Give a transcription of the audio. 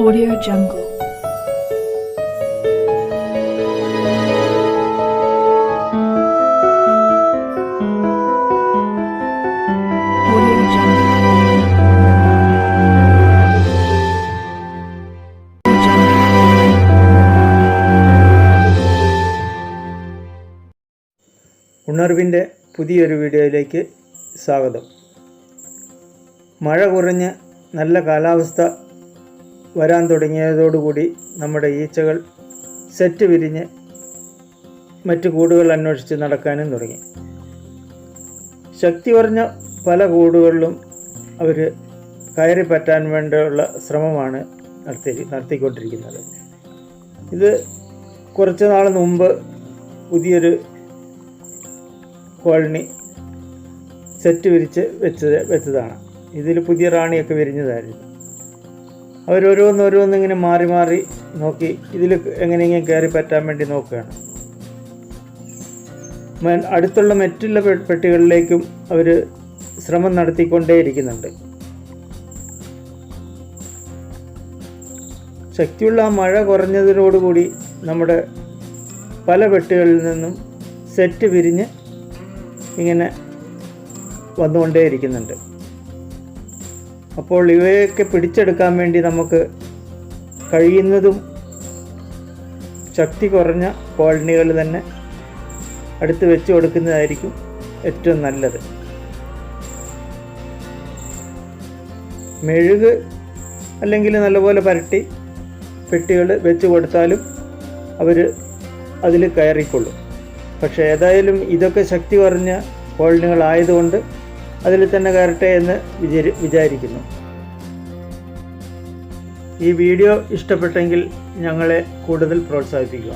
Audio Jungle. Audio Jungle. ഉണർവിൻ്റെ പുതിയൊരു വീഡിയോയിലേക്ക് സ്വാഗതം. മഴ കുറഞ്ഞ് നല്ല കാലാവസ്ഥ വരാൻ തുടങ്ങിയതോടുകൂടി നമ്മുടെ ഈച്ചകൾ സെറ്റ് വിരിഞ്ഞ് മറ്റ് കൂടുകൾ അന്വേഷിച്ച് നടക്കാനും തുടങ്ങി. ശക്തി കുറഞ്ഞ പല കൂടുകളിലും അവർ കയറി പറ്റാൻ വേണ്ടിയുള്ള ശ്രമമാണ് നടത്തിക്കൊണ്ടിരിക്കുന്നത്. ഇത് കുറച്ച് നാൾ മുമ്പ് പുതിയൊരു കോളനി സെറ്റ് വിരിച്ച് വെച്ചതാണ്. ഇതിൽ പുതിയ റാണിയൊക്കെ വിരിഞ്ഞതായിരുന്നു. അവരോരോന്നിങ്ങനെ മാറി മാറി നോക്കി ഇതിൽ എങ്ങനെയെങ്കിലും കയറി പറ്റാൻ വേണ്ടി നോക്കുകയാണ്. അടുത്തുള്ള മറ്റുള്ള പെട്ടികളിലേക്കും അവർ ശ്രമം നടത്തിക്കൊണ്ടേയിരിക്കുന്നുണ്ട്. ശക്തിയുള്ള ആ മഴ കുറഞ്ഞതിനോടുകൂടി നമ്മുടെ പല പെട്ടികളിൽ നിന്നും സെറ്റ് വിരിഞ്ഞ് ഇങ്ങനെ വന്നുകൊണ്ടേയിരിക്കുന്നുണ്ട്. അപ്പോൾ ഇവയൊക്കെ പിടിച്ചെടുക്കാൻ വേണ്ടി നമുക്ക് കഴിയുന്നതും ശക്തി കുറഞ്ഞ കോളനികൾ തന്നെ അടുത്ത് വെച്ച് കൊടുക്കുന്നതായിരിക്കും ഏറ്റവും നല്ലത്. മെഴുക് അല്ലെങ്കിൽ നല്ലപോലെ പരട്ടി പെട്ടികൾ വെച്ച് കൊടുത്താലും അവർ അതിൽ കയറിക്കൊള്ളും. പക്ഷേ ഏതായാലും ഇതൊക്കെ ശക്തി കുറഞ്ഞ കോളനികളായതുകൊണ്ട് അതിൽ തന്നെ കയറട്ടെ എന്ന് വിചാരിക്കുന്നു. ഈ വീഡിയോ ഇഷ്ടപ്പെട്ടെങ്കിൽ ഞങ്ങളെ കൂടുതൽ പ്രോത്സാഹിപ്പിക്കുക.